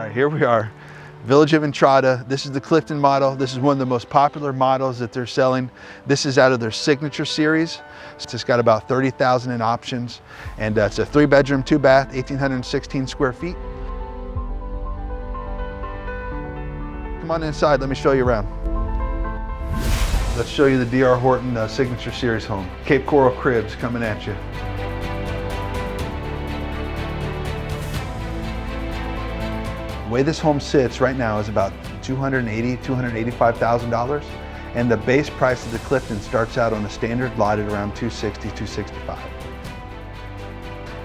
right, here we are. Village of Entrada. This is the Clifton model. This is one of the most popular models that they're selling. This is out of their signature series. It's got about 30,000 in options, and it's a 3-bedroom, 2-bath, 1,816 square feet. Come on inside, let me show you around. Let's show you the D.R. Horton signature series home. Cape Coral cribs coming at you. The way this home sits right now is about $280,000, $285,000, and the base price of the Clifton starts out on a standard lot at around $260,000, $265,000.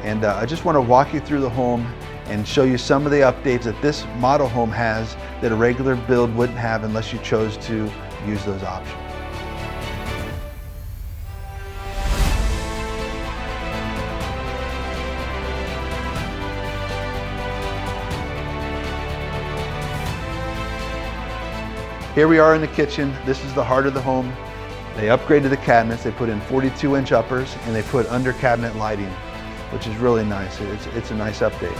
And I just want to walk you through the home and show you some of the updates that this model home has that a regular build wouldn't have unless you chose to use those options. Here we are in the kitchen. This is the heart of the home. They upgraded the cabinets. They put in 42-inch uppers and they put under cabinet lighting, which is really nice. It's a nice update.